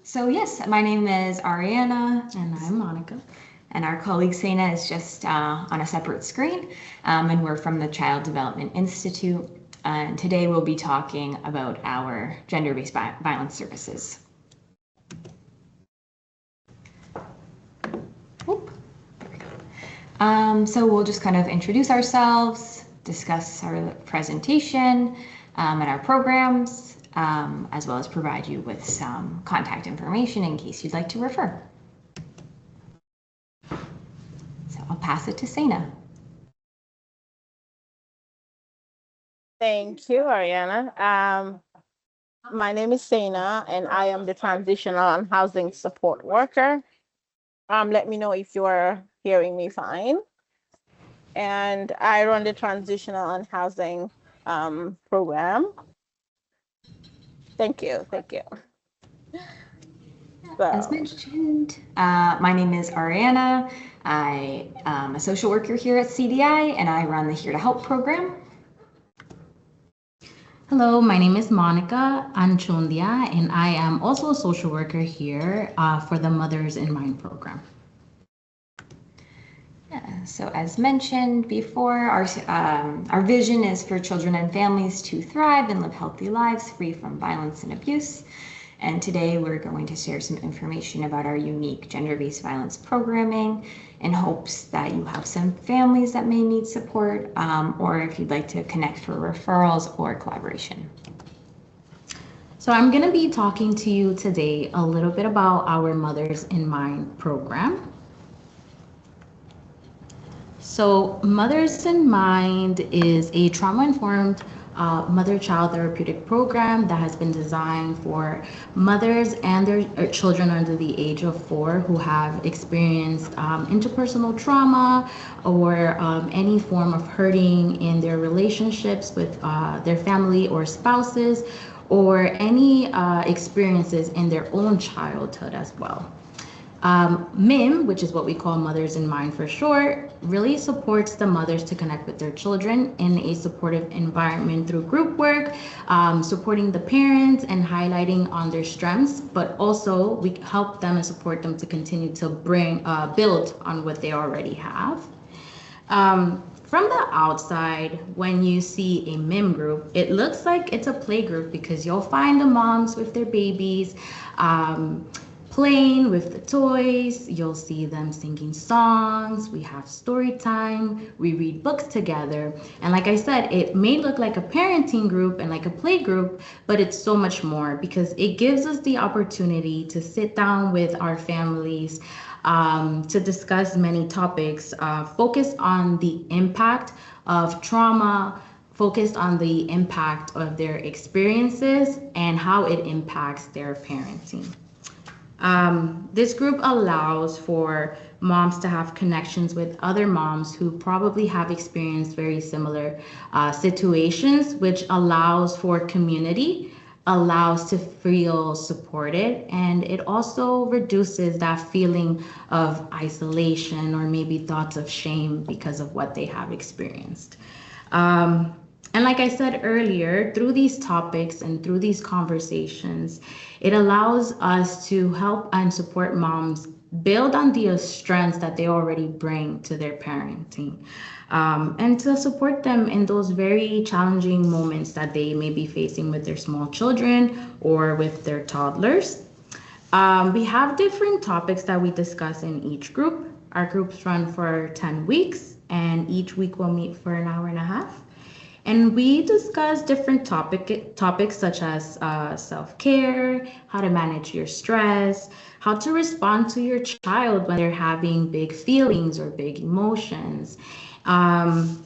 So yes, my name is Ariana. And I'm Monica. And our colleague Sena is just on a separate screen, and we're from the Child Development Institute. And today we'll be talking about our gender-based violence services. Oop, there we go. So we'll just kind of introduce ourselves, discuss our presentation and our programs, as well as provide you with some contact information in case you'd like to refer. So I'll pass it to Sena. Thank you, Ariana. My name is Sena, and I am the Transitional and Housing Support Worker. Let me know if you're hearing me fine. And I run the Transitional and Housing Program. Thank you. As mentioned, my name is Ariana. I am a social worker here at CDI, and I run the Here to Help program. Hello, my name is Monica Anchundia, and I am also a social worker here for the Mothers in Mind program. Yeah, so as mentioned before, our vision is for children and families to thrive and live healthy lives free from violence and abuse. And today we're going to share some information about our unique gender-based violence programming in hopes that you have some families that may need support, or if you'd like to connect for referrals or collaboration. So I'm going to be talking to you today a little bit about our Mothers in Mind program. So Mothers in Mind is a trauma-informed mother-child therapeutic program that has been designed for mothers and their children under the age of 4 who have experienced interpersonal trauma or any form of hurting in their relationships with their family or spouses, or any experiences in their own childhood as well. MIM, which is what we call Mothers in Mind for short, really supports the mothers to connect with their children in a supportive environment through group work, supporting the parents and highlighting on their strengths, but also we help them and support them to continue to build on what they already have. From the outside, when you see a MIM group, it looks like it's a play group because you'll find the moms with their babies, playing with the toys. You'll see them singing songs. We have story time. We read books together. And like I said, it may look like a parenting group and like a play group, but it's so much more because it gives us the opportunity to sit down with our families, to discuss many topics, focused on the impact of trauma, focused on the impact of their experiences and how it impacts their parenting. This group allows for moms to have connections with other moms who probably have experienced very similar situations, which allows for community, allows to feel supported, and it also reduces that feeling of isolation or maybe thoughts of shame because of what they have experienced. And like I said earlier, through these topics and through these conversations, it allows us to help and support moms build on the strengths that they already bring to their parenting, and to support them in those very challenging moments that they may be facing with their small children or with their toddlers. We have different topics that we discuss in each group. Our groups run for 10 weeks, and each week we'll meet for an hour and a half. And we discuss different topics such as self-care, how to manage your stress, how to respond to your child when they're having big feelings or big emotions. And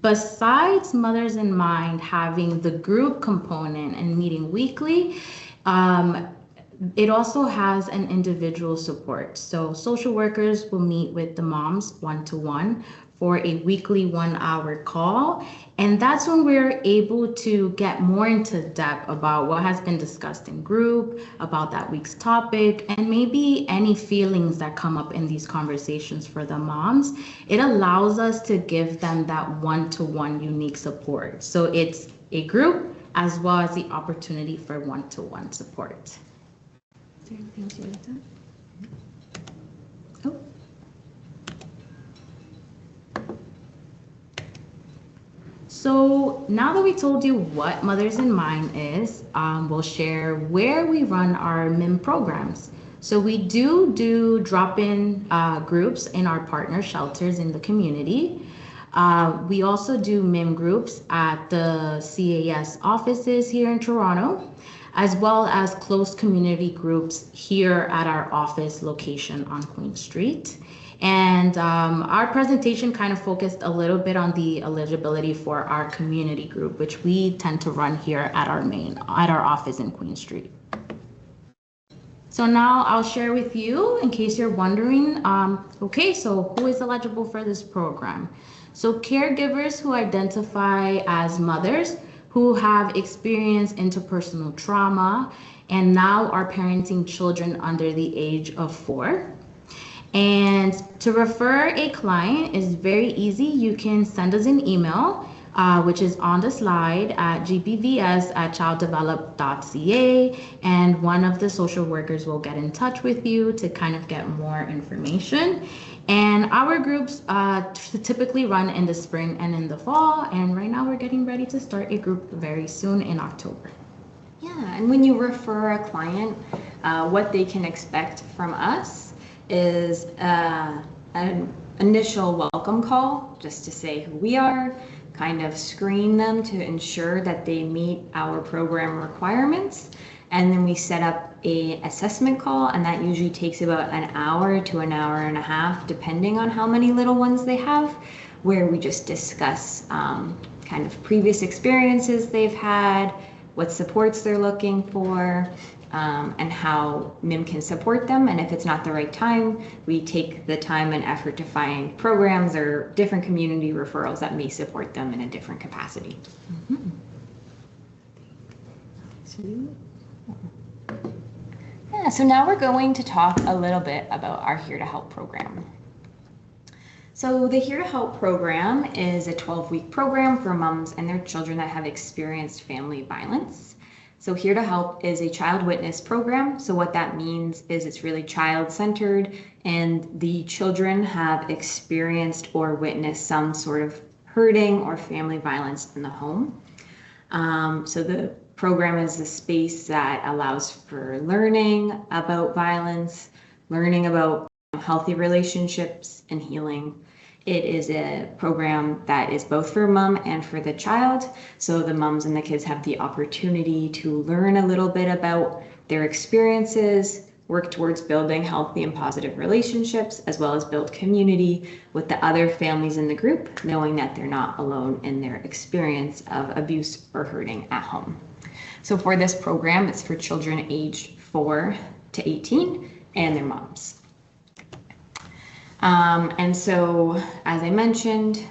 besides Mothers in Mind having the group component and meeting weekly, it also has an individual support. So social workers will meet with the moms one-to-one for a weekly 1-hour call. And that's when we're able to get more into depth about what has been discussed in group, about that week's topic, and maybe any feelings that come up in these conversations for the moms. It allows us to give them that one-to-one unique support. So it's a group as well as the opportunity for one-to-one support. Is there anything else you want to add? Oh. So now that we told you what Mothers in Mind is, we'll share where we run our MIM programs. So we do drop-in groups in our partner shelters in the community. We also do MIM groups at the CAS offices here in Toronto, as well as closed community groups here at our office location on Queen Street. And our presentation kind of focused a little bit on the eligibility for our community group, which we tend to run here at our office in Queen Street. So now I'll share with you, in case you're wondering, okay, so who is eligible for this program? So caregivers who identify as mothers who have experienced interpersonal trauma and now are parenting children under the age of 4. And to refer a client is very easy. You can send us an email, which is on the slide at gbvs@childdevelop.ca, and one of the social workers will get in touch with you to kind of get more information. And our groups typically run in the spring and in the fall, and right now we're getting ready to start a group very soon in October. Yeah, and when you refer a client, what they can expect from us is an initial welcome call, just to say who we are, kind of screen them to ensure that they meet our program requirements. And then we set up a assessment call, and that usually takes about an hour to an hour and a half, depending on how many little ones they have, where we just discuss kind of previous experiences they've had, what supports they're looking for, and how MIM can support them. And if it's not the right time, we take the time and effort to find programs or different community referrals that may support them in a different capacity. Mm-hmm. Yeah, so now we're going to talk a little bit about our Here to Help program. So the Here to Help program is a 12-week program for moms and their children that have experienced family violence. So Here to Help is a child witness program. So what that means is it's really child-centered, and the children have experienced or witnessed some sort of hurting or family violence in the home. So the program is a space that allows for learning about violence, learning about healthy relationships, and healing. It is a program that is both for mom and for the child. So the moms and the kids have the opportunity to learn a little bit about their experiences, work towards building healthy and positive relationships, as well as build community with the other families in the group, knowing that they're not alone in their experience of abuse or hurting at home. So for this program, it's for children aged 4 to 18 and their moms. And so, as I mentioned,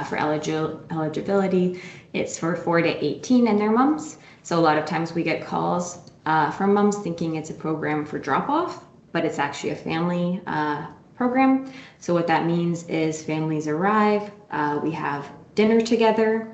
for eligibility, it's for 4 to 18 and their moms. So a lot of times we get calls from moms thinking it's a program for drop-off, but it's actually a family program. So what that means is families arrive, we have dinner together.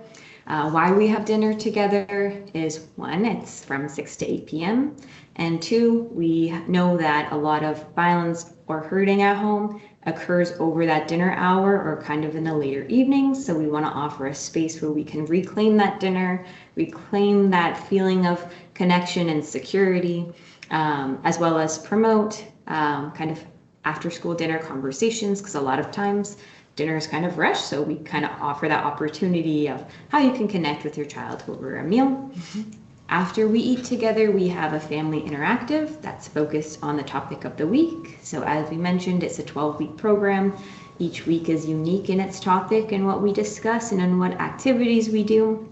Why we have dinner together is 1, it's from 6 to 8 p.m. And 2, we know that a lot of violence or hurting at home occurs over that dinner hour or kind of in the later evenings. So we want to offer a space where we can reclaim that dinner, reclaim that feeling of connection and security, as well as promote kind of after school dinner conversations, because a lot of times dinner is kind of rushed. So we kind of offer that opportunity of how you can connect with your child over a meal. Mm-hmm. After we eat together, we have a family interactive that's focused on the topic of the week. So as we mentioned, it's a 12-week program. Each week is unique in its topic and what we discuss and in what activities we do.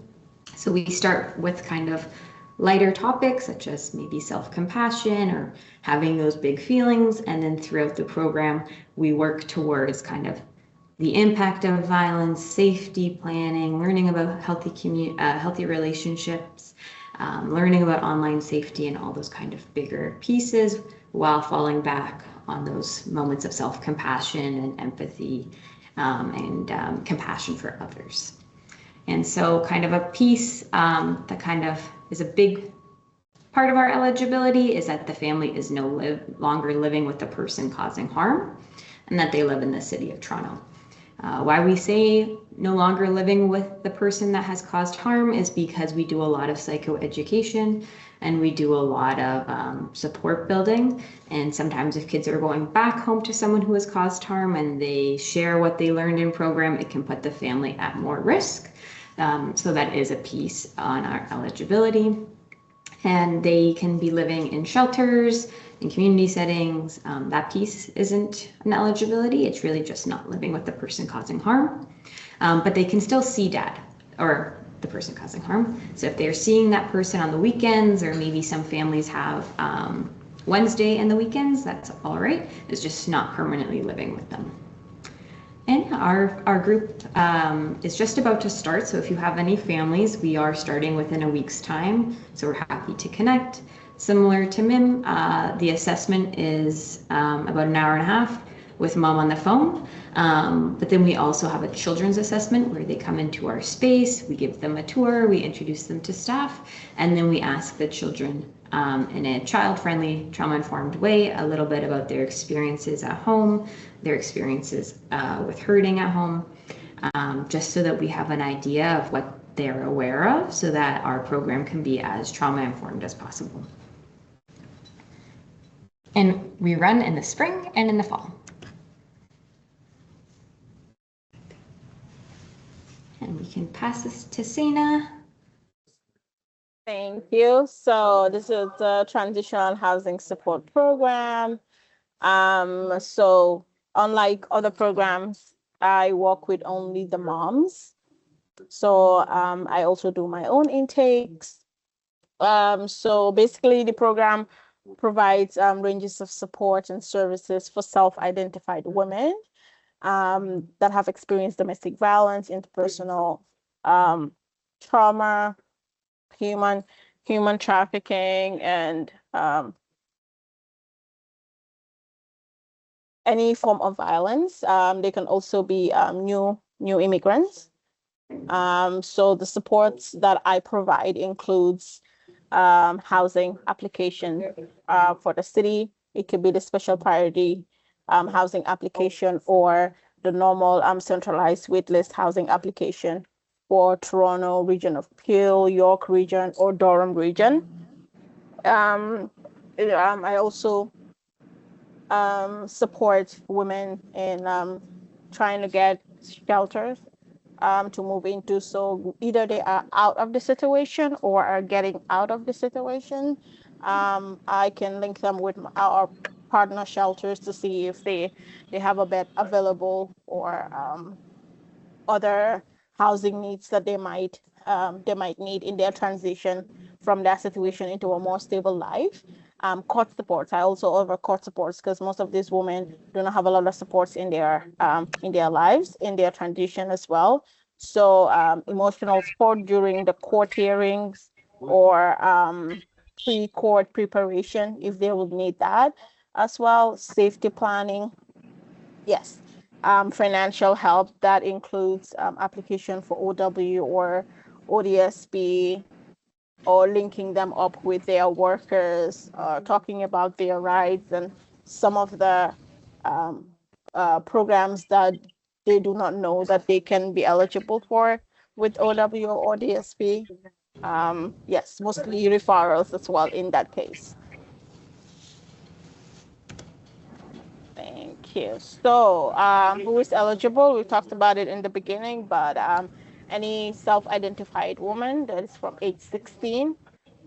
So we start with kind of lighter topics such as maybe self-compassion or having those big feelings. And then throughout the program, we work towards kind of the impact of violence, safety planning, learning about healthy relationships, learning about online safety and all those kind of bigger pieces, while falling back on those moments of self-compassion and empathy and compassion for others. And so kind of a piece that kind of is a big part of our eligibility is that the family is no longer living with the person causing harm and that they live in the city of Toronto. Why we say no longer living with the person that has caused harm is because we do a lot of psychoeducation and we do a lot of support building. And sometimes if kids are going back home to someone who has caused harm and they share what they learned in program, it can put the family at more risk. So that is a piece on our eligibility. And they can be living in shelters, in community settings. That piece isn't an eligibility. It's really just not living with the person causing harm. But they can still see dad or the person causing harm. So if they're seeing that person on the weekends, or maybe some families have Wednesday and the weekends, that's all right. It's just not permanently living with them. And our group is just about to start. So if you have any families, we are starting within a week's time. So we're happy to connect. Similar to MIM, the assessment is about an hour and a half with mom on the phone. But then we also have a children's assessment where they come into our space, we give them a tour, we introduce them to staff, and then we ask the children in a child-friendly, trauma-informed way a little bit about their experiences at home, their experiences with hurting at home, just so that we have an idea of what they're aware of so that our program can be as trauma-informed as possible. And we run in the spring and in the fall. And we can pass this to Sena. Thank you. So this is the Transitional Housing Support Program. So unlike other programs, I work with only the moms. So I also do my own intakes. So basically the program provides ranges of support and services for self-identified women that have experienced domestic violence, interpersonal trauma, human trafficking, and any form of violence. They can also be new immigrants. So the supports that I provide includes housing application for the city. It could be the special priority housing application or the normal centralized waitlist housing application for Toronto region of Peel, York region, or Durham region. I also support women in trying to get shelters to move into. So either they are out of the situation or are getting out of the situation. I can link them with our partner shelters to see if they have a bed available or other housing needs that they might need in their transition from that situation into a more stable life. Court supports. I also offer court supports because most of these women do not have a lot of supports in their lives, in their transition as well. So emotional support during the court hearings or pre-court preparation if they would need that as well. Safety planning. Yes. Financial help that includes application for OW or ODSP, or linking them up with their workers, talking about their rights and some of the programs that they do not know that they can be eligible for with OW or ODSP. Yes, mostly referrals as well in that case. Thank you. So who is eligible? We talked about it in the beginning, but any self-identified woman that is from age 16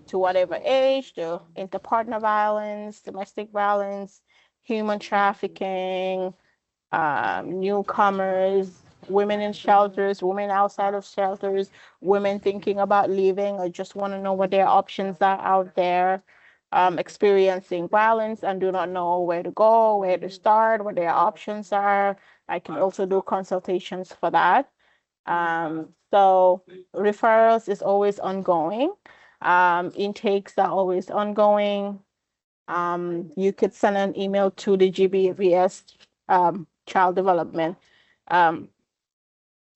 to whatever age, to interpartner violence, domestic violence, human trafficking, newcomers, women in shelters, women outside of shelters, women thinking about leaving or just want to know what their options are out there, experiencing violence and do not know where to go, where to start, what their options are. I can also do consultations for that. So referrals is always ongoing. Intakes are always ongoing. You could send an email to the GBVS child development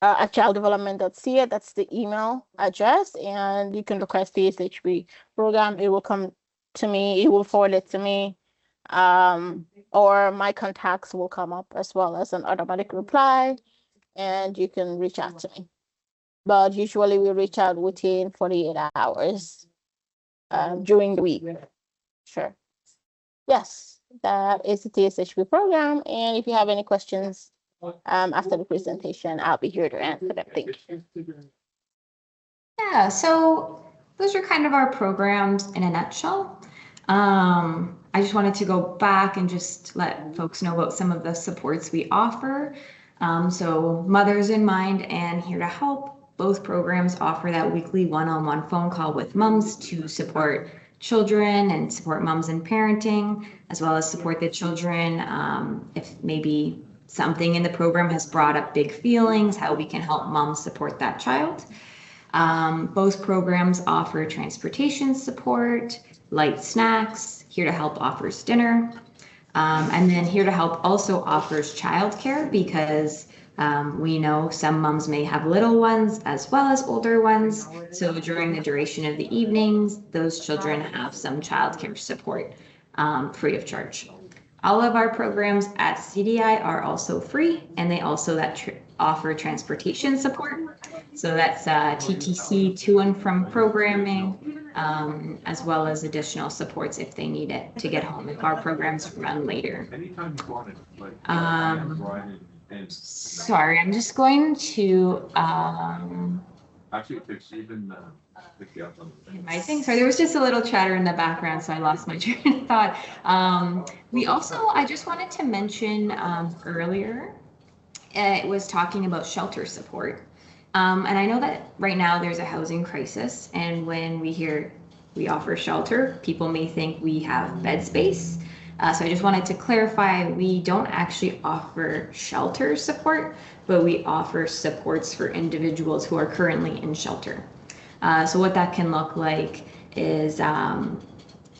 at childdevelopment.ca. That's the email address, and you can request the THSP program. It will come to me. It will forward it to me, or my contacts will come up as well as an automatic reply, and you can reach out to me. But usually we reach out within 48 hours during the week. Sure. Yes, that is the THSP program. And if you have any questions after the presentation, I'll be here to answer them. Thank you. Yeah, so those are kind of our programs in a nutshell. I just wanted to go back and just let folks know about some of the supports we offer. So Mothers in Mind and Here to Help, both programs offer that weekly one-on-one phone call with moms to support children and support moms in parenting, as well as support the children if maybe something in the program has brought up big feelings, how we can help moms support that child. Both programs offer transportation support, light snacks. Here to Help offers dinner. And then Here to Help also offers childcare because we know some moms may have little ones as well as older ones. So during the duration of the evenings, those children have some childcare support free of charge. All of our programs at CDI are also free, and they also offer transportation support. So that's TTC to and from programming, as well as additional supports if they need it to get home if our programs run later. Sorry, I'm just going to Actually, it's even my thing. Sorry, there was just a little chatter in the background, so I lost my train of thought. I just wanted to mention earlier, it was talking about shelter support. And I know that right now there's a housing crisis, and when we hear we offer shelter, people may think we have bed space. So I just wanted to clarify, we don't actually offer shelter support, but we offer supports for individuals who are currently in shelter. So what that can look like is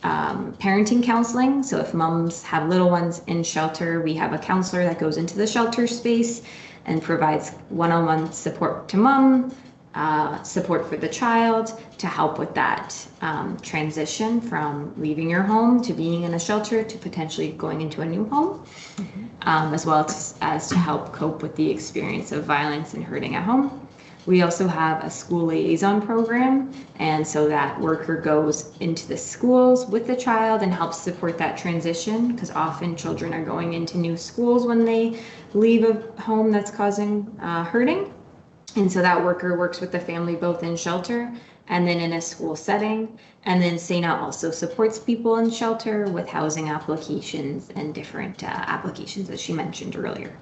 parenting counseling. So if moms have little ones in shelter, we have a counselor that goes into the shelter space and provides one-on-one support to mom, support for the child to help with that transition from leaving your home to being in a shelter to potentially going into a new home, as well as to help cope with the experience of violence and hurting at home. We also have a school liaison program, and so that worker goes into the schools with the child and helps support that transition, because often children are going into new schools when they leave a home that's causing hurting. And so that worker works with the family both in shelter and then in a school setting. And then SENA also supports people in shelter with housing applications and different applications that she mentioned earlier.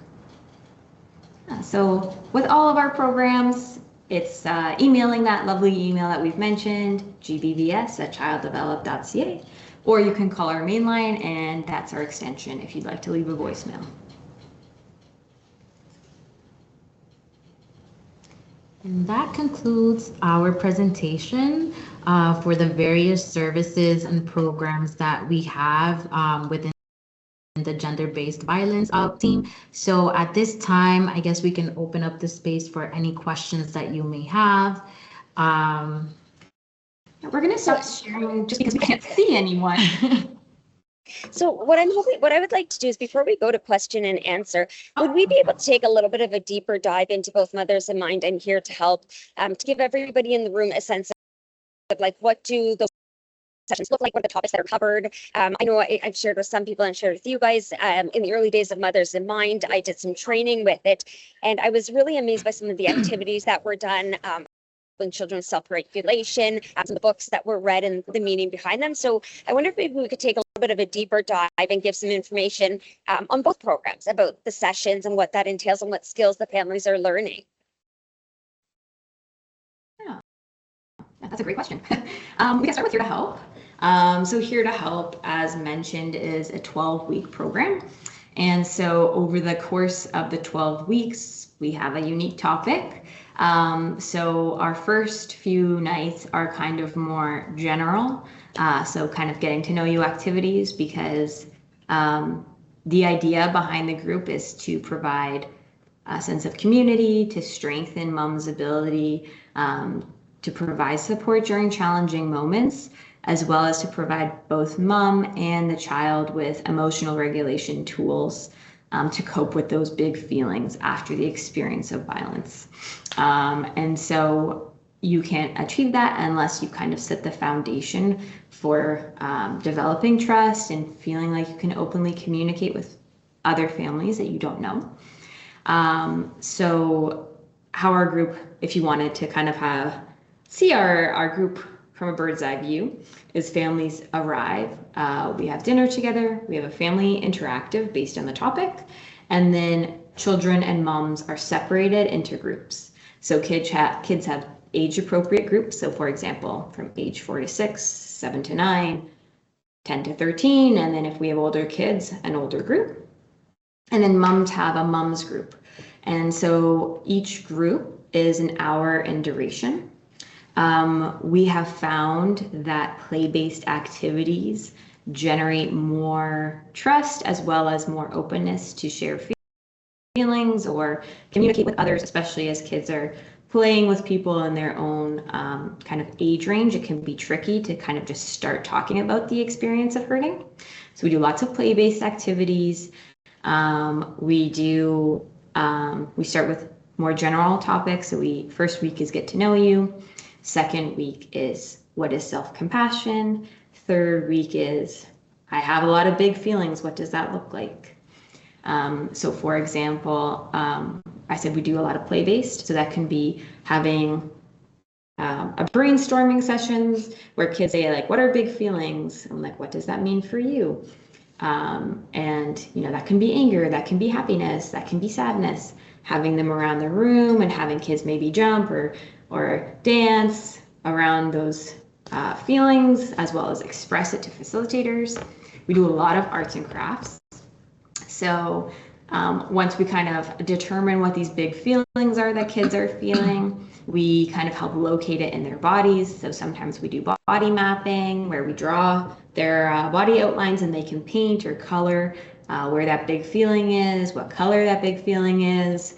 So with all of our programs, it's emailing that lovely email that we've mentioned, gbvs@childdevelop.ca, or you can call our main line, and that's our extension if you'd like to leave a voicemail. And that concludes our presentation for the various services and programs that we have within the gender-based violence team. So at this time, I guess we can open up the space for any questions that you may have. We're going to stop sharing just because we can't see anyone. So what I would like to do is, before we go to question and answer, would we be able to take a little bit of a deeper dive into both Mothers in Mind and Here to Help, to give everybody in the room a sense of like, what do those sessions look like, what are the topics that are covered? I know I've shared with some people and shared with you guys in the early days of Mothers in Mind. I did some training with it, and I was really amazed by some of the activities that were done. Children's self-regulation, some of the books that were read and the meaning behind them. So I wonder if maybe we could take a little bit of a deeper dive and give some information on both programs about the sessions and what that entails and what skills the families are learning. Yeah, that's a great question. We can start with Here to Help. So Here to Help, as mentioned, is a 12-week program. And so over the course of the 12 weeks, we have a unique topic. So our first few nights are kind of more general, so kind of getting to know you activities, because the idea behind the group is to provide a sense of community, to strengthen mom's ability to provide support during challenging moments, as well as to provide both mom and the child with emotional regulation tools to cope with those big feelings after the experience of violence. And so you can't achieve that unless you kind of set the foundation for developing trust and feeling like you can openly communicate with other families that you don't know. So how our group, if you wanted to kind of see our group from a bird's eye view, is families arrive, we have dinner together, we have a family interactive based on the topic, and then children and moms are separated into groups. So kids have age appropriate groups. So for example, from age 4 to 6, 7 to 9, 10 to 13, and then if we have older kids, an older group. And then moms have a moms group. And so each group is an hour in duration. We have found that play-based activities generate more trust as well as more openness to share feelings or communicate with others, especially as kids are playing with people in their own kind of age range. It can be tricky to kind of just start talking about the experience of hurting. So we do lots of play-based activities. We start with more general topics. So first week is get to know you. Second week is what is self-compassion. Third week is I have a lot of big feelings. What does that look like? So for example, I said we do a lot of play-based. So that can be having a brainstorming sessions where kids say like, what are big feelings? I'm like, what does that mean for you? And that can be anger, that can be happiness, that can be sadness. Having them around the room and having kids maybe jump or dance around those feelings, as well as express it to facilitators. We do a lot of arts and crafts. So once we kind of determine what these big feelings are that kids are feeling, we kind of help locate it in their bodies. So sometimes we do body mapping where we draw their body outlines and they can paint or color where that big feeling is, what color that big feeling is.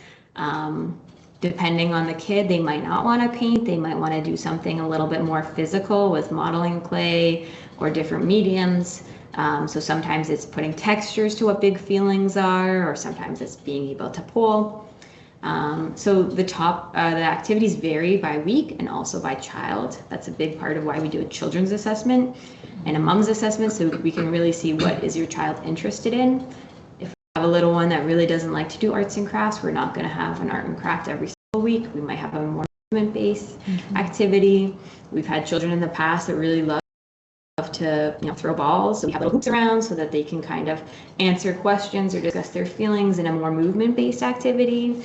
Depending on the kid, they might not want to paint. They might want to do something a little bit more physical with modeling clay or different mediums. So sometimes it's putting textures to what big feelings are, or sometimes it's being able to pull. So the activities vary by week and also by child. That's a big part of why we do a children's assessment and a mom's assessment, so we can really see what is your child interested in. If we have a little one that really doesn't like to do arts and crafts, we're not going to have an art and craft every single week. We might have a more movement-based activity. We've had children in the past that really love to throw balls, so we have little hoops around so that they can kind of answer questions or discuss their feelings in a more movement-based activity.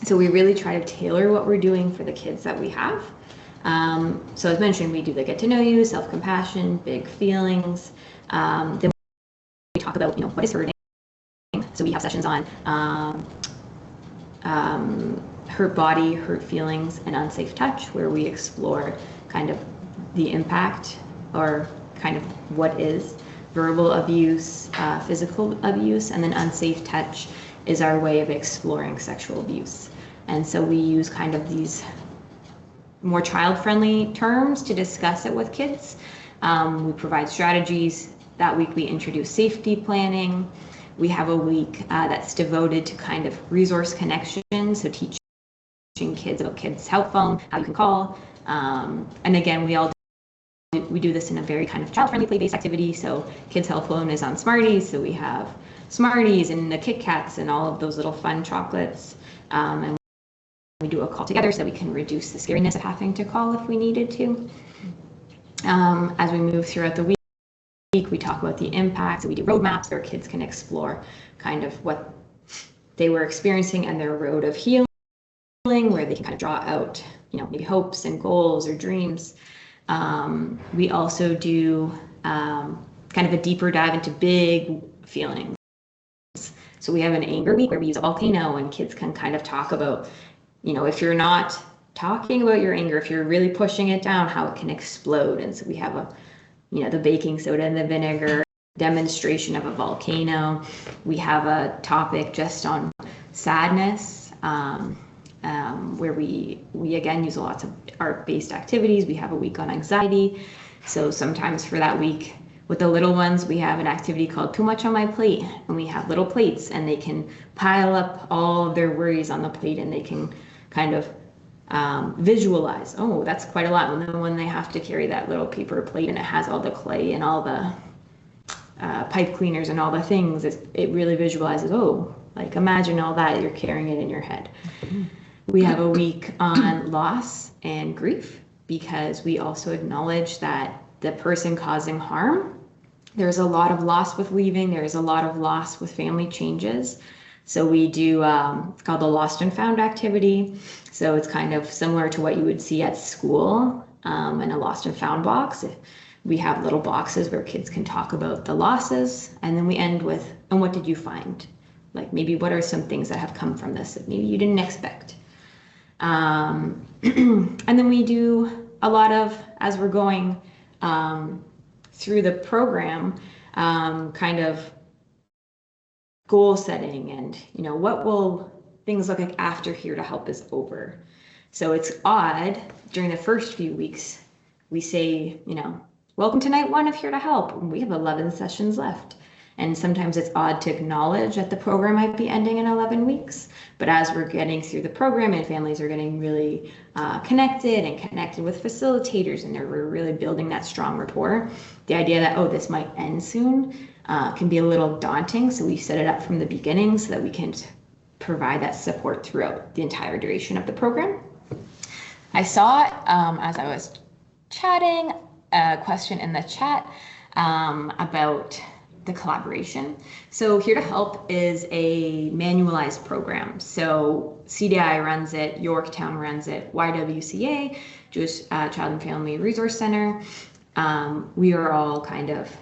So we really try to tailor what we're doing for the kids that we have. So as mentioned, we do the get to know you, self-compassion, big feelings. Then we talk about what is hurting. So we have sessions on hurt body, hurt feelings, and unsafe touch, where we explore kind of the impact or kind of what is verbal abuse, physical abuse, and then unsafe touch is our way of exploring sexual abuse. And so we use kind of these more child-friendly terms to discuss it with kids. We provide strategies. That week we introduce safety planning. We have a week that's devoted to kind of resource connection, so teaching kids about kids' help phone, how you can call. And again, we do this in a very kind of child-friendly play-based activity. So kids' help phone is on Smarties. So we have Smarties and the Kit Kats and all of those little fun chocolates. And we do a call together so we can reduce the scariness of having to call if we needed to. As we move throughout the week, we talk about the impact. So we do roadmaps where kids can explore kind of what they were experiencing and their road of healing, where they can kind of draw out, maybe hopes and goals or dreams. We also do kind of a deeper dive into big feelings. So we have an anger week where we use a volcano and kids can kind of talk about, if you're not talking about your anger, if you're really pushing it down, how it can explode. And so we have the baking soda and the vinegar, demonstration of a volcano. We have a topic just on sadness, where we again use lots of art-based activities. We have a week on anxiety. So sometimes for that week with the little ones, we have an activity called Too Much on My Plate, and we have little plates and they can pile up all of their worries on the plate, and they can kind of visualize, oh, that's quite a lot. And then when they have to carry that little paper plate and it has all the clay and all the pipe cleaners and all the things, it really visualizes, oh, like imagine all that, you're carrying it in your head. Mm-hmm. We have a week on loss and grief, because we also acknowledge that the person causing harm, there's a lot of loss with leaving, there's a lot of loss with family changes. So we do, it's called the Lost and Found activity. So it's kind of similar to what you would see at school in a Lost and Found box. We have little boxes where kids can talk about the losses, and then we end with, and what did you find? Like maybe what are some things that have come from this that maybe you didn't expect? And then we do a lot of, as we're going through the program, kind of goal setting, and what will things look like after Here to Help is over. So it's odd, during the first few weeks we say, welcome to night 1 of Here to Help, and we have 11 sessions left. And sometimes it's odd to acknowledge that the program might be ending in 11 weeks. But as we're getting through the program and families are getting really connected with facilitators, and we're really building that strong rapport, the idea that, oh, this might end soon can be a little daunting. So we set it up from the beginning so that we can provide that support throughout the entire duration of the program. I saw, as I was chatting, a question in the chat about the collaboration. So Here to Help is a manualized program. So CDI runs it, Yorktown runs it, YWCA, Jewish Child and Family Resource Center. We are all kind of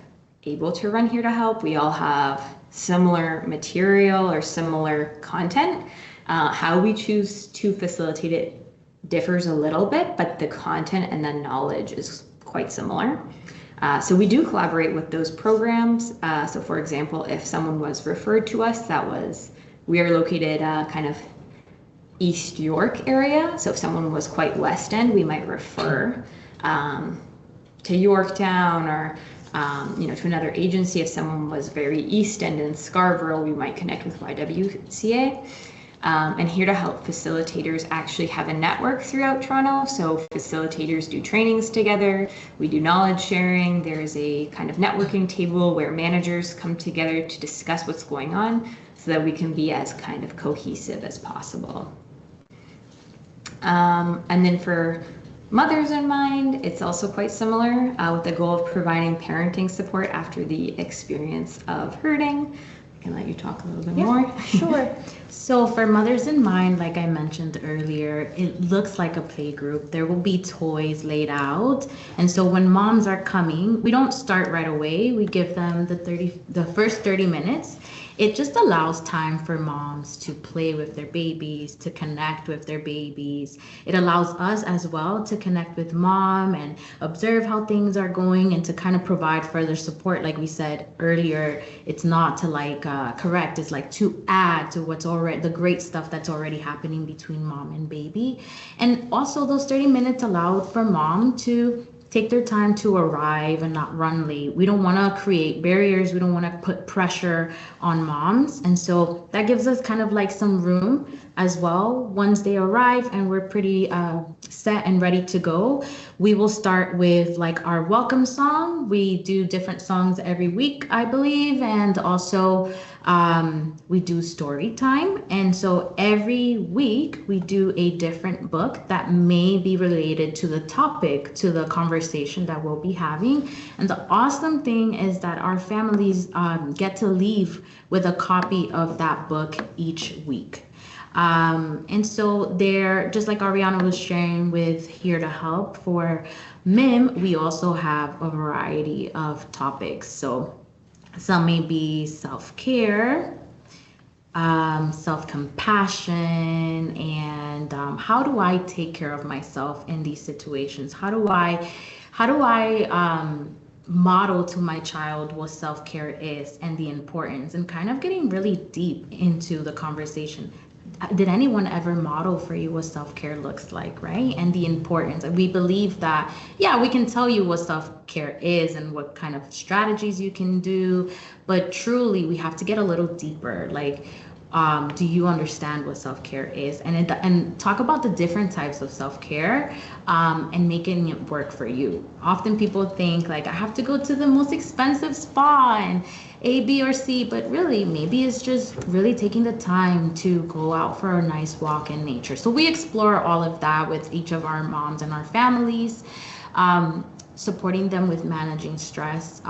able to run Here to Help. We all have similar material or similar content. How we choose to facilitate it differs a little bit, but the content and the knowledge is quite similar. So we do collaborate with those programs. So for example, if someone was referred to us, we are located kind of East York area. So if someone was quite West End, we might refer to Yorktown or to another agency. If someone was very East End in Scarborough, we might connect with YWCA. And Here to Help facilitators actually have a network throughout Toronto. So facilitators do trainings together. We do knowledge sharing. There's a kind of networking table where managers come together to discuss what's going on so that we can be as kind of cohesive as possible. And then for Mothers in Mind, it's also quite similar with the goal of providing parenting support after the experience of hurting. I can let you talk a little bit more. Sure. So for Mothers in Mind, like I mentioned earlier, it looks like a play group. There will be toys laid out. And so when moms are coming, we don't start right away. We give them the first 30 minutes. It just allows time for moms to play with their babies, to connect with their babies. It allows us as well to connect with mom and observe how things are going and to kind of provide further support. Like we said earlier, it's not to correct, it's like to add to what's already, the great stuff that's already happening between mom and baby. And also those 30 minutes allowed for mom to take their time to arrive and not run late. We don't want to create barriers. We don't want to put pressure on moms. And so that gives us kind of like some room as well. Once they arrive and we're pretty set and ready to go, we will start with like our welcome song. We do different songs every week, I believe. And also we do story time. And so every week we do a different book that may be related to the topic, to the conversation that we'll be having. And the awesome thing is that our families get to leave with a copy of that book each week. And so there, just like Ariana was sharing with Here to Help, for MIM, we also have a variety of topics. So some may be self-care, self-compassion, and how do I take care of myself in these situations? How do I model to my child what self-care is and the importance, and kind of getting really deep into the conversation. Did anyone ever model for you what self-care looks like, right? And the importance. And we believe that, yeah, we can tell you what self-care is and what kind of strategies you can do, but truly we have to get a little deeper. Like, do you understand what self-care is? And talk about the different types of self-care, and making it work for you. Often people think like, I have to go to the most expensive spa and A, B, or C, but really maybe it's just really taking the time to go out for a nice walk in nature. So we explore all of that with each of our moms and our families, supporting them with managing stress,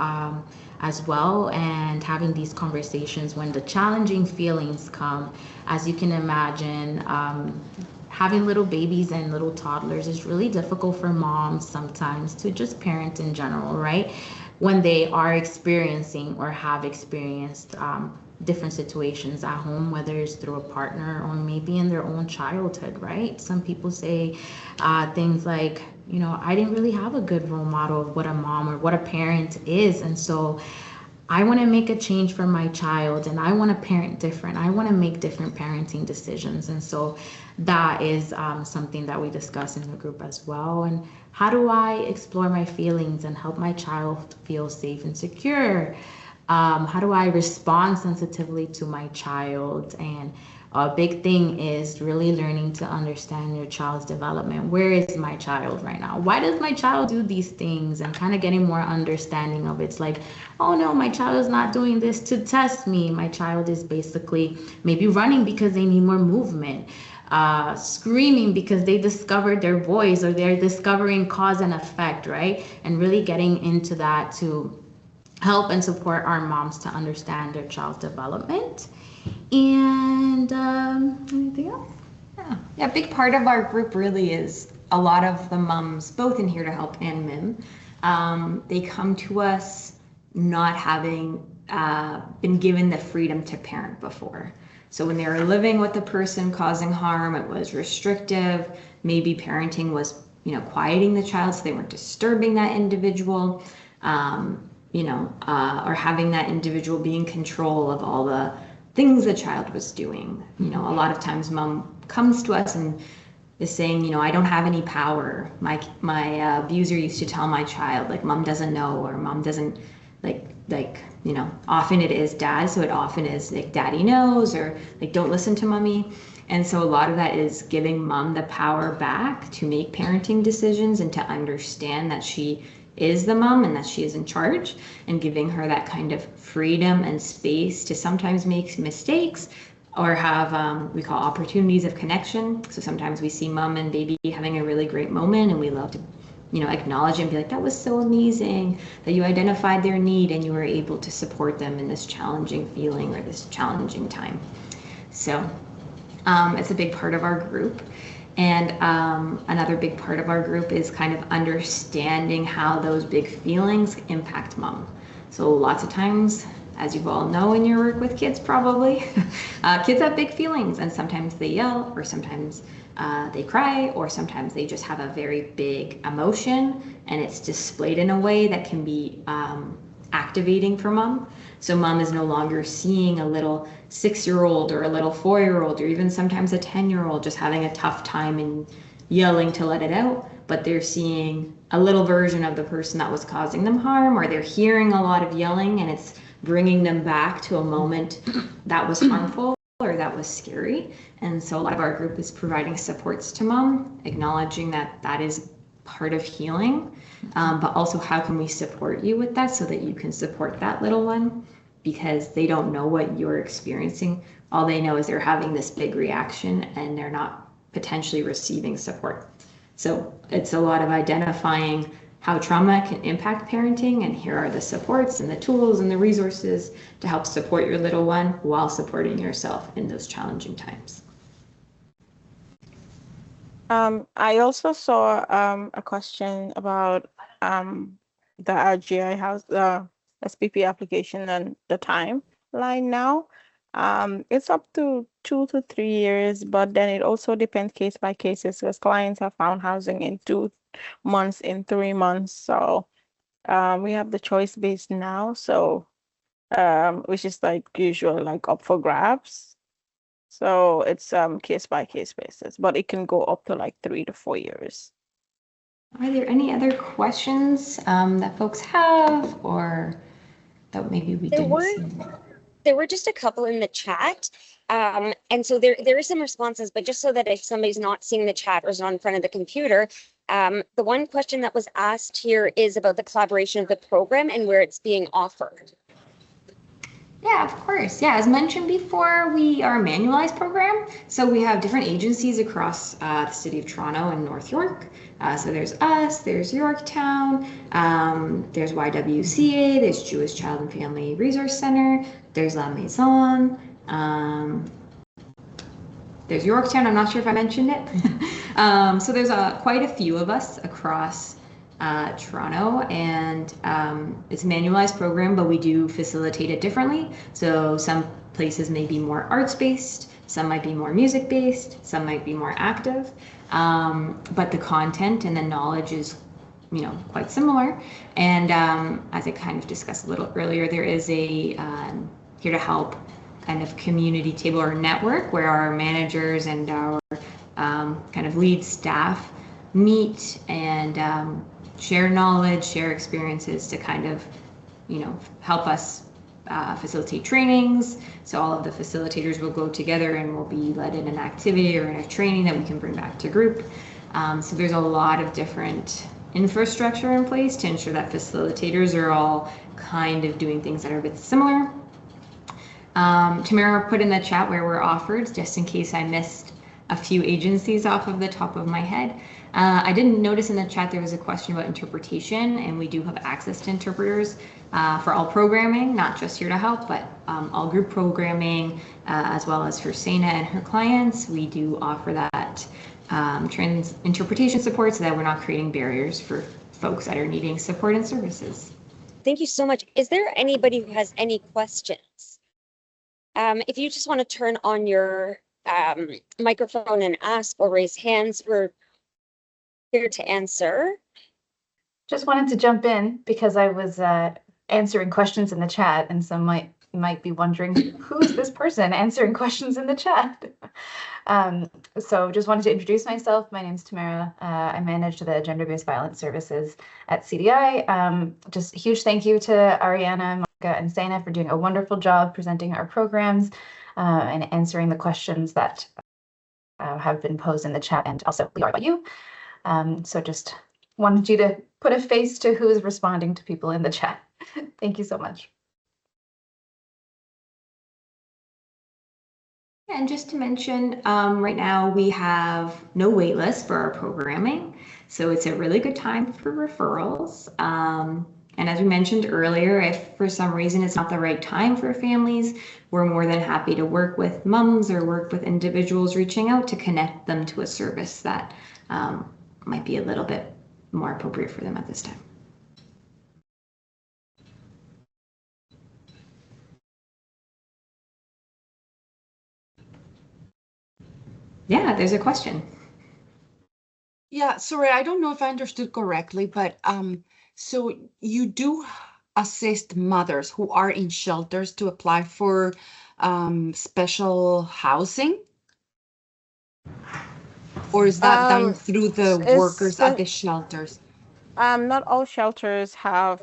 as well, and having these conversations when the challenging feelings come. As you can imagine, having little babies and little toddlers is really difficult for moms sometimes to just parent in general, right? When they are experiencing or have experienced different situations at home, whether it's through a partner or maybe in their own childhood, right? Some people say things like, you know, I didn't really have a good role model of what a mom or what a parent is. And so I want to make a change for my child, and I want to parent different. I want to make different parenting decisions. And so that is something that we discuss in the group as well. And how do I explore my feelings and help my child feel safe and secure? How do I respond sensitively to my child? And a big thing is really learning to understand your child's development. Where is my child right now? Why does my child do these things? And kind of getting more understanding of it. It's like, oh no, my child is not doing this to test me. My child is basically maybe running because they need more movement, screaming because they discovered their voice, or they're discovering cause and effect, right? And really getting into that to help and support our moms to understand their child's development. And anything else? Yeah, a big part of our group really is a lot of the moms, both in Here to Help and MIM. They come to us not having been given the freedom to parent before. So when they were living with the person causing harm, it was restrictive. Maybe parenting was, you know, quieting the child so they weren't disturbing that individual, or having that individual be in control of all the things the child was doing. You know, a lot of times mom comes to us and is saying, you know, I don't have any power. My abuser used to tell my child, like, mom doesn't know, or mom doesn't like, you know, often it is dad, so it often is like daddy knows, or like don't listen to mommy. And so a lot of that is giving mom the power back to make parenting decisions and to understand that she is the mom and that she is in charge, and giving her that kind of freedom and space to sometimes make mistakes or have we call opportunities of connection. So sometimes we see mom and baby having a really great moment, and we love to, you know, acknowledge and be like, that was so amazing that you identified their need and you were able to support them in this challenging feeling or this challenging time. So it's a big part of our group. And another big part of our group is kind of understanding how those big feelings impact mom. So lots of times, as you all know in your work with kids probably, kids have big feelings, and sometimes they yell, or sometimes they cry, or sometimes they just have a very big emotion, and it's displayed in a way that can be activating for mom. So mom is no longer seeing a little 6-year-old or a little 4-year-old or even sometimes a 10-year-old just having a tough time and yelling to let it out, but they're seeing a little version of the person that was causing them harm, or they're hearing a lot of yelling and it's bringing them back to a moment that was harmful or that was scary. And so a lot of our group is providing supports to mom, acknowledging that that is part of healing, but also how can we support you with that so that you can support that little one, because they don't know what you're experiencing. All they know is they're having this big reaction and they're not potentially receiving support. So it's a lot of identifying how trauma can impact parenting, and here are the supports and the tools and the resources to help support your little one while supporting yourself in those challenging times. I also saw a question about the RGI house, the SPP application and the timeline now. It's up to 2 to 3 years, but then it also depends case by cases, because clients have found housing in 2 months, in 3 months. So We have the choice-based now, so which is like usual, like up for grabs. So it's case by case basis, but it can go up to like 3 to 4 years. Are there any other questions that folks have, or that maybe we There didn't were see? there were just a couple in the chat. And so there are some responses, but just so that if somebody's not seeing the chat or is not in front of the computer, the one question that was asked here is about the collaboration of the program and where it's being offered. Yeah, of course. Yeah, as mentioned before, we are a manualized program. So we have different agencies across the city of Toronto and North York. So there's us, there's Yorktown, there's YWCA, there's Jewish Child and Family Resource Center, there's La Maison, there's Yorktown. I'm not sure if I mentioned it. So there's quite a few of us across Toronto, and it's a manualized program, but we do facilitate it differently. So some places may be more arts-based, some might be more music-based, some might be more active, but the content and the knowledge is, quite similar. And as I kind of discussed a little earlier, there is a here to help kind of community table or network where our managers and our kind of lead staff meet and share knowledge, share experiences to kind of, help us facilitate trainings. So all of the facilitators will go together and will be led in an activity or in a training that we can bring back to group. So there's a lot of different infrastructure in place to ensure that facilitators are all kind of doing things that are a bit similar. Tamara put in the chat where we're offered, just in case I missed a few agencies off of the top of my head. I didn't notice in the chat there was a question about interpretation, and we do have access to interpreters for all programming, not just Here to Help, but all group programming, as well as for Sana and her clients. We do offer that interpretation support so that we're not creating barriers for folks that are needing support and services. Thank you so much. Is there anybody who has any questions? If you just want to turn on your microphone and ask or raise hands, we're here to answer. Just wanted to jump in because I was answering questions in the chat, and some might be wondering, who is this person answering questions in the chat? So just wanted to introduce myself. My name is Tamara. I manage the gender-based violence services at CDI. Just a huge thank you to Ariana, Monica, and Sana for doing a wonderful job presenting our programs and answering the questions that have been posed in the chat, and also we are about you. So just wanted you to put a face to who is responding to people in the chat. Thank you so much. And just to mention, right now we have no waitlist for our programming. So it's a really good time for referrals. And as we mentioned earlier, if for some reason it's not the right time for families, we're more than happy to work with moms or work with individuals reaching out to connect them to a service that might be a little bit more appropriate for them at this time. Yeah, there's a question. Yeah, sorry, I don't know if I understood correctly, but so you do assist mothers who are in shelters to apply for special housing? Or is that done through the workers at the shelters? Not all shelters have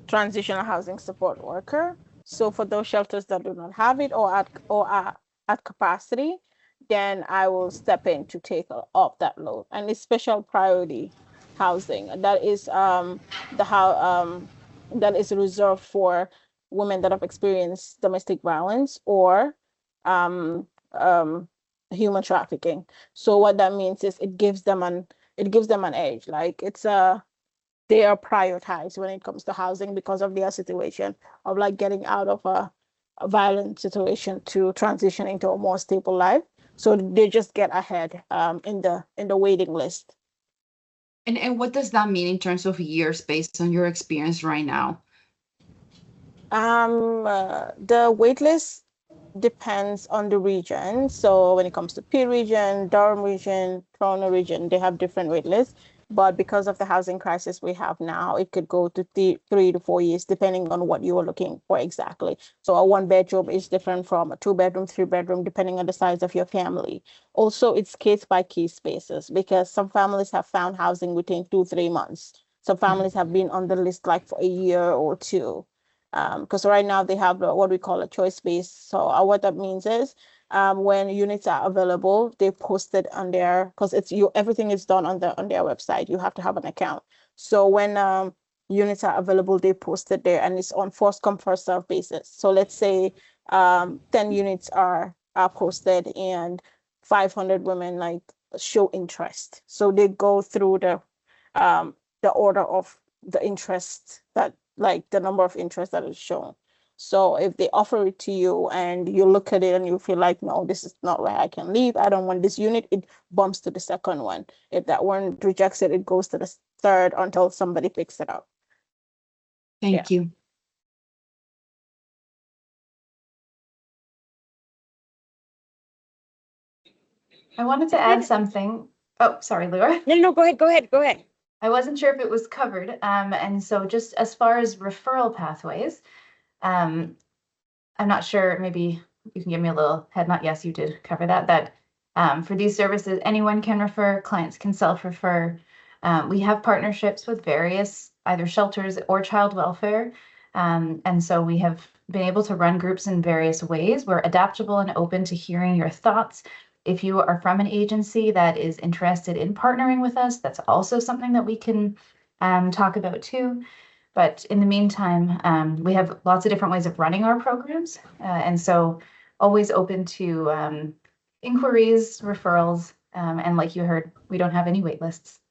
transitional housing support worker. So for those shelters that do not have it or at capacity, then I will step in to take up that load. And it's special priority housing. That is that is reserved for women that have experienced domestic violence or human trafficking. So what that means is it gives them an edge. Like they are prioritized when it comes to housing because of their situation of like getting out of a violent situation to transition into a more stable life. So they just get ahead in the waiting list. And what does that mean in terms of years based on your experience right now? The wait list depends on the region. So when it comes to P region, Durham region, Toronto region, they have different wait lists. But because of the housing crisis we have now, it could go to 3 to 4 years, depending on what you are looking for exactly. So a 1 bedroom is different from a 2 bedroom, 3 bedroom, depending on the size of your family. Also, it's case by case basis because some families have found housing within 2, 3 months. Some families have been on the list like for a year or two. Because right now they have what we call a choice base. So what that means is when units are available, they post it on their, because it's everything is done on their website. You have to have an account. So when units are available, they post it there, and it's on first come first serve basis. So let's say 10 units are posted and 500 women like show interest. So they go through the order of the interest, that like the number of interest that is shown. So if they offer it to you and you look at it and you feel like, no, this is not where I can live, I don't want this unit, it bumps to the second one. If that one rejects it, it goes to the third until somebody picks it up. Thank you. I wanted to add something. Oh, sorry, Laura. No, go ahead. I wasn't sure if it was covered. And so just as far as referral pathways, I'm not sure, maybe you can give me a little head nod. Yes, you did cover that for these services, anyone can refer, clients can self-refer. We have partnerships with various either shelters or child welfare. And so we have been able to run groups in various ways. We're adaptable and open to hearing your thoughts. If you are from an agency that is interested in partnering with us, that's also something that we can talk about too. But in the meantime, we have lots of different ways of running our programs. And so always open to inquiries, referrals, and like you heard, we don't have any wait lists.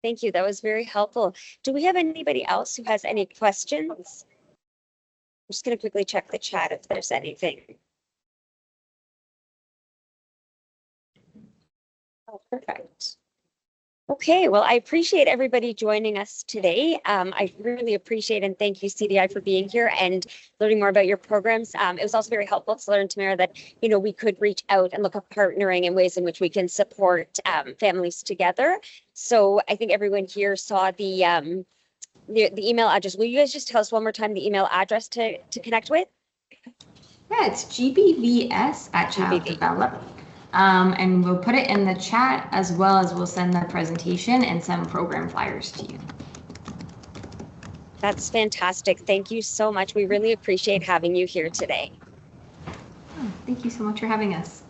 Thank you. That was very helpful. Do we have anybody else who has any questions? I'm just going to quickly check the chat if there's anything. Oh, perfect. Okay, well, I appreciate everybody joining us today. I really appreciate and thank you, CDI, for being here and learning more about your programs. It was also very helpful to learn, Tamara, that we could reach out and look at partnering in ways in which we can support families together. So I think everyone here saw the email address. Will you guys just tell us one more time the email address to connect with? Yeah, it's GBVS at Child Develop. And we'll put it in the chat, as well as we'll send the presentation and some program flyers to you. That's fantastic. Thank you so much. We really appreciate having you here today. Oh, thank you so much for having us.